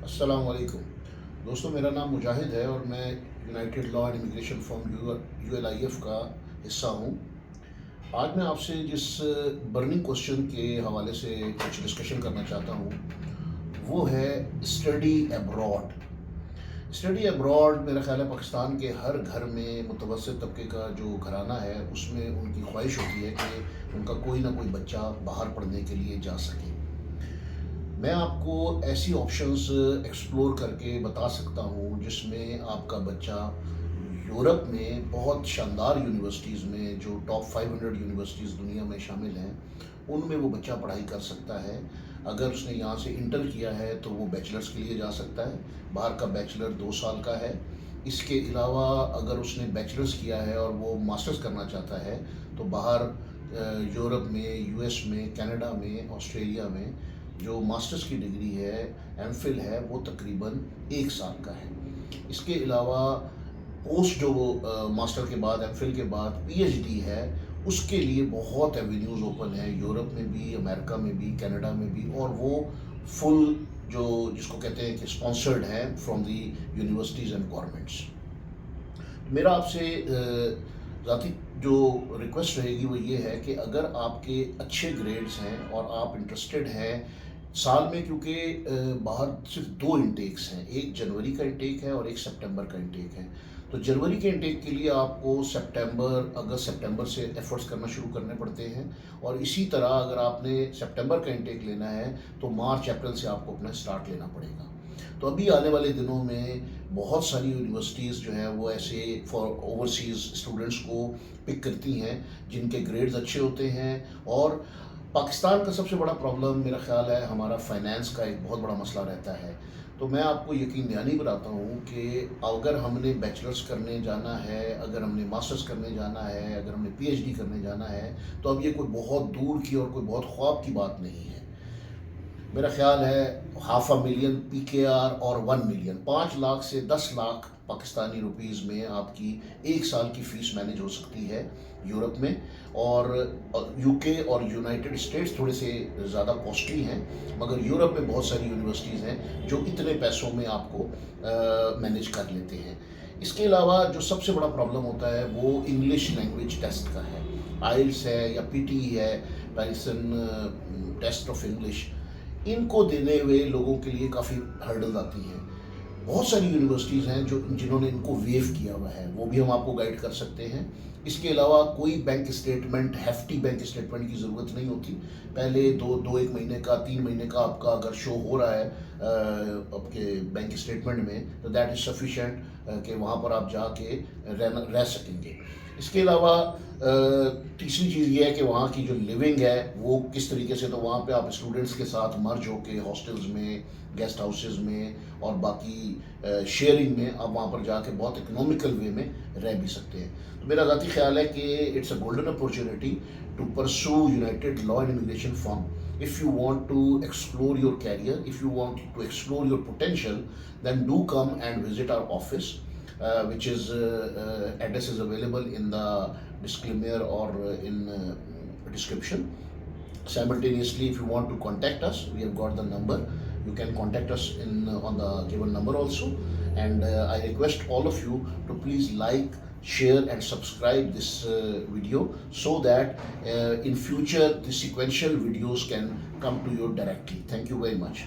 अस्सलाम वालेकुम। दोस्तों, मेरा नाम मुजाहिद है और मैं United law and immigration firm ULIF का हिस्सा हूँ। आज मैं आपसे जिस बर्निंग क्वेश्चन के हवाले से कुछ डिस्कशन करना चाहता हूँ वो है स्टडी अब्रॉड। स्टडी अब्रॉड मेरा ख़्याल है पाकिस्तान के हर घर में मुतवस्सित तबके का जो घराना है उसमें उनकी ख्वाहिश होती है कि उनका कोई ना कोई बच्चा बाहर पढ़ने के लिए जा सके। मैं आपको ऐसी ऑप्शंस एक्सप्लोर करके बता सकता हूँ जिसमें आपका बच्चा यूरोप में बहुत शानदार यूनिवर्सिटीज़ में जो टॉप 500 यूनिवर्सिटीज़ दुनिया में शामिल हैं उनमें वो बच्चा पढ़ाई कर सकता है। अगर उसने यहाँ से इंटर किया है तो वो बैचलर्स के लिए जा सकता है। बाहर का बैचलर 2 साल का है। इसके अलावा अगर उसने बैचलर्स किया है और वो मास्टर्स करना चाहता है तो बाहर यूरोप में, यूएस में, कनाडा में, ऑस्ट्रेलिया में जो मास्टर्स की डिग्री है, एमफिल है, वो तकरीबन 1 साल का है। इसके अलावा पोस्ट जो मास्टर के बाद, एमफिल के बाद पीएचडी है, उसके लिए बहुत एवेन्यूज़ ओपन है यूरोप में भी, अमेरिका में भी, कनाडा में भी, और वो फुल जो जिसको कहते हैं कि स्पॉन्सर्ड है from the universities and governments. मेरा आपसे ज़ाती जो रिक्वेस्ट रहेगी वो ये है कि अगर आपके अच्छे ग्रेड्स हैं और आप इंटरेस्टेड हैं साल में, क्योंकि बाहर सिर्फ 2 इंटेक्स हैं, एक जनवरी का इंटेक है और एक सितंबर का इंटेक है। तो जनवरी के इंटेक के लिए आपको अगस्त सितंबर से एफर्ट्स करना शुरू करने पड़ते हैं, और इसी तरह अगर आपने सितंबर का इंटेक लेना है तो मार्च अप्रैल से आपको अपना स्टार्ट लेना पड़ेगा। तो अभी आने वाले दिनों में बहुत सारी यूनिवर्सिटीज़ जो हैं वो ऐसे फॉर ओवरसीज़ स्टूडेंट्स को पिक करती हैं जिनके ग्रेड्स अच्छे होते हैं। और पाकिस्तान का सबसे बड़ा प्रॉब्लम मेरा ख़्याल है हमारा फाइनेंस का एक बहुत बड़ा मसला रहता है। तो मैं आपको यकीन दहानी बताता हूँ कि अगर हमने बैचलर्स करने जाना है, अगर हमने मास्टर्स करने जाना है, अगर हमने पीएचडी करने जाना है, तो अब ये कोई बहुत दूर की और कोई बहुत ख्वाब की बात नहीं है। मेरा ख्याल है 500,000 पीकेआर और 1 मिलियन, 5 लाख से 10 लाख पाकिस्तानी रुपीज़ में आपकी 1 साल की फ़ीस मैनेज हो सकती है यूरोप में। और यूके और यूनाइटेड स्टेट्स थोड़े से ज़्यादा कॉस्टली हैं, मगर यूरोप में बहुत सारी यूनिवर्सिटीज़ हैं जो इतने पैसों में आपको मैनेज कर लेते हैं। इसके अलावा जो सबसे बड़ा प्रॉब्लम होता है वो इंग्लिश लैंग्वेज टेस्ट का है। आइल्स है या पीटीई है, पैरिसन टेस्ट ऑफ इंग्लिश, इनको देने हुए लोगों के लिए काफ़ी हर्डल आती हैं। बहुत सारी यूनिवर्सिटीज़ हैं जिन्होंने इनको वेव किया हुआ है, वो भी हम आपको गाइड कर सकते हैं। इसके अलावा कोई bank statement, hefty bank statement की ज़रूरत नहीं होती। पहले दो एक महीने का, 3 महीने का आपका अगर शो हो रहा है आपके बैंक स्टेटमेंट में, तो दैट इज़ सफिशेंट कि वहाँ पर आप जाके रह सकेंगे। इसके अलावा तीसरी चीज़ ये है कि वहाँ की जो लिविंग है वो किस तरीके से, तो वहाँ पे आप स्टूडेंट्स के साथ मर्ज होके हॉस्टल्स में, गेस्ट हाउसेस में और बाकी शेयरिंग में आप वहाँ पर जाके बहुत इकोनॉमिकल वे में रह भी सकते हैं। तो मेरा ज़ाती ख्याल है कि it's a golden opportunity to pursue United law and immigration firm. If you want to explore your career, if you want to explore your potential, then do come and visit our office, which is address is available in the disclaimer or in description. Simultaneously, if you want to contact us, we have got the number. You can contact us on the given number also. And I request all of you to please like, share and subscribe this video so that in future the sequential videos can come to you directly. Thank you very much.